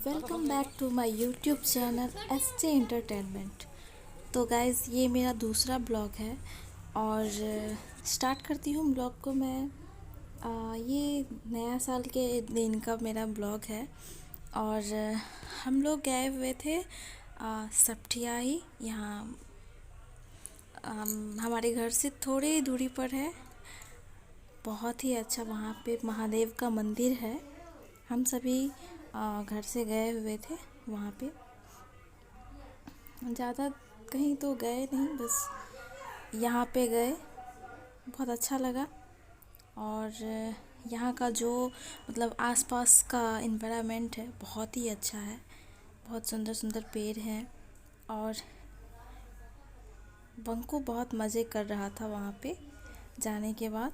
Welcome back to my YouTube channel S J entertainment. तो guys ये मेरा दूसरा ब्लॉग है और स्टार्ट करती हूँ ब्लॉग को मैं। ये नया साल के दिन का मेरा ब्लॉग है और हम लोग गए हुए थे सप्टियाही। यहाँ हमारे घर से थोड़ी दूरी पर है। बहुत ही अच्छा वहाँ पे महादेव का मंदिर है। हम सभी घर से गए हुए थे वहाँ पे। ज़्यादा कहीं तो गए नहीं, बस यहाँ पे गए। बहुत अच्छा लगा और यहाँ का जो मतलब आसपास का इन्वायरमेंट है बहुत ही अच्छा है। बहुत सुंदर सुंदर पेड़ हैं और बंकू बहुत मज़े कर रहा था वहाँ पे जाने के बाद।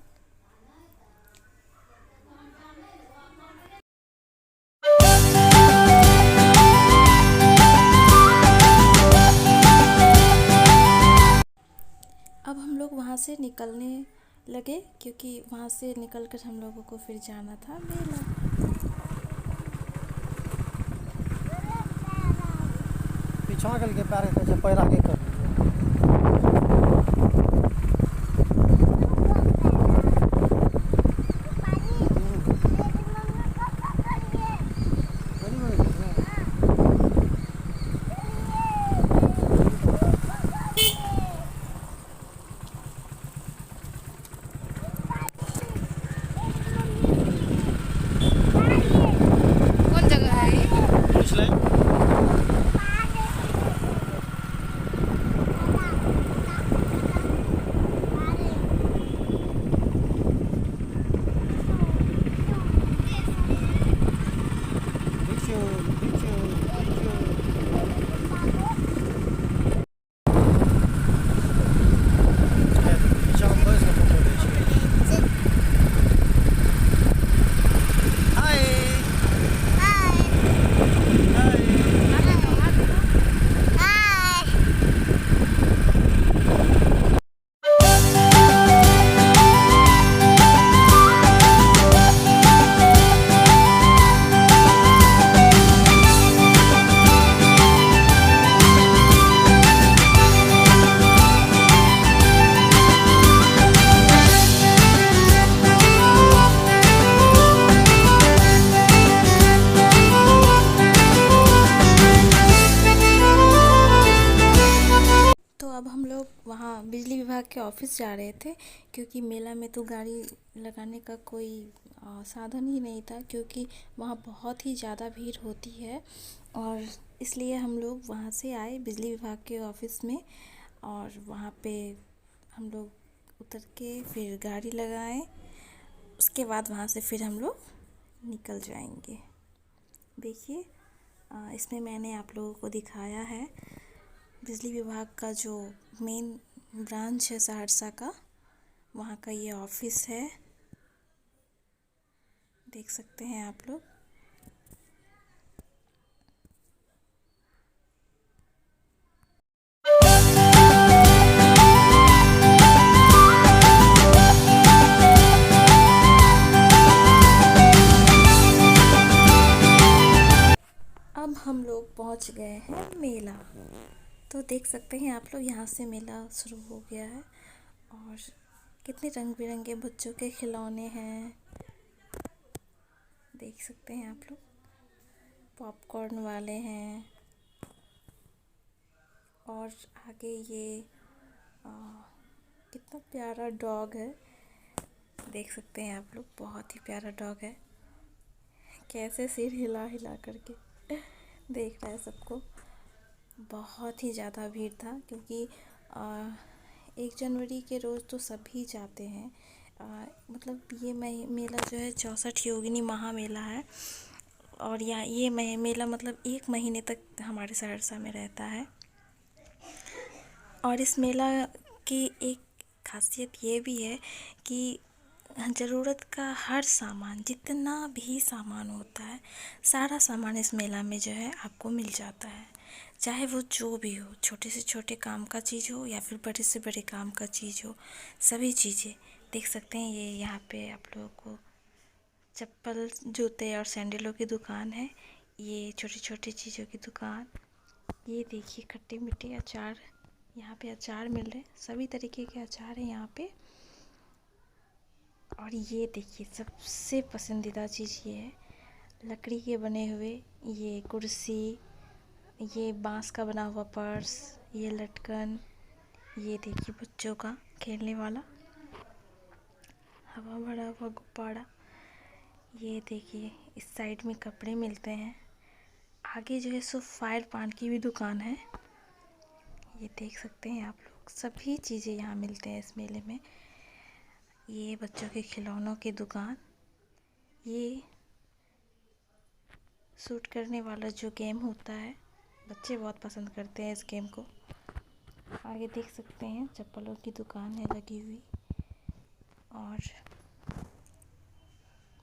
अब हम लोग वहाँ से निकलने लगे क्योंकि वहाँ से निकलकर हम लोगों को फिर जाना था मेला। पीछा के पैर से पैर आगे कर कौन जगह है ये? पूछ ले। तो अब हम लोग वहाँ बिजली विभाग के ऑफिस जा रहे थे क्योंकि मेला में तो गाड़ी लगाने का कोई साधन ही नहीं था, क्योंकि वहाँ बहुत ही ज़्यादा भीड़ होती है और इसलिए हम लोग वहाँ से आए बिजली विभाग के ऑफिस में। और वहाँ पे हम लोग उतर के फिर गाड़ी लगाए, उसके बाद वहाँ से फिर हम लोग निकल जाएंगे। देखिए इसमें मैंने आप लोगों को दिखाया है बिजली विभाग का जो मेन ब्रांच है सहरसा का, वहाँ का ये ऑफिस है। देख सकते हैं आप लोग। अब हम लोग पहुँच गए हैं मेला। तो देख सकते हैं आप लोग, यहाँ से मेला शुरू हो गया है और कितने रंग बिरंगे बच्चों के खिलौने हैं। देख सकते हैं आप लोग, पॉपकॉर्न वाले हैं और आगे ये कितना प्यारा डॉग है। देख सकते हैं आप लोग, बहुत ही प्यारा डॉग है। कैसे सिर हिला हिला करके देख रहा है सबको। बहुत ही ज़्यादा भीड़ था क्योंकि 1 जनवरी के रोज़ तो सभी जाते हैं। मतलब ये मेला जो है 64 योगिनी महामेला है और ये मेला मतलब 1 महीने तक हमारे सहरसा में रहता है। और इस मेला की एक खासियत ये भी है कि ज़रूरत का हर सामान, जितना भी सामान होता है, सारा सामान इस मेला में जो है आपको मिल जाता है। चाहे वो जो भी हो, छोटे से छोटे काम का चीज़ हो या फिर बड़े से बड़े काम का चीज़ हो, सभी चीज़ें देख सकते हैं। ये यहाँ पे आप लोगों को चप्पल, जूते और सैंडलों की दुकान है। ये छोटी छोटी चीज़ों की दुकान। ये देखिए खट्टे मीठे अचार, यहाँ पे अचार मिल रहे हैं, सभी तरीके के अचार हैं यहाँ पे। और ये देखिए सबसे पसंदीदा चीज़ ये है, लकड़ी के बने हुए ये कुर्सी, ये बांस का बना हुआ पर्स, ये लटकन, ये देखिए बच्चों का खेलने वाला हवा भरा हुआ गुब्बारा। ये देखिए इस साइड में कपड़े मिलते हैं। आगे जो है सो फायर पान की भी दुकान है, ये देख सकते हैं आप लोग। सभी चीज़ें यहाँ मिलते हैं इस मेले में। ये बच्चों के खिलौनों की दुकान, ये शूट करने वाला जो गेम होता है, बच्चे बहुत पसंद करते हैं इस गेम को। आगे देख सकते हैं चप्पलों की दुकान है लगी हुई, और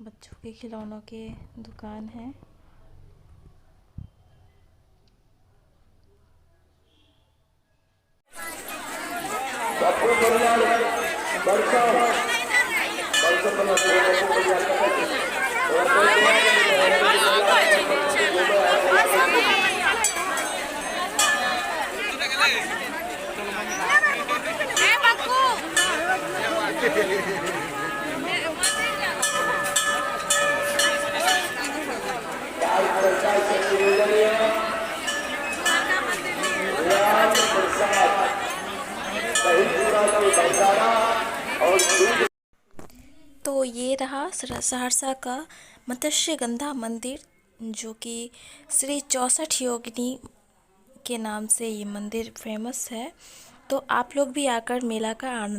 बच्चों के खिलौनों के दुकान है। तो ये रहा सहरसा का मत्स्यगंधा मंदिर, जो कि श्री 64 योगिनी के नाम से ये मंदिर फेमस है। तो आप लोग भी आकर मेला का आनंद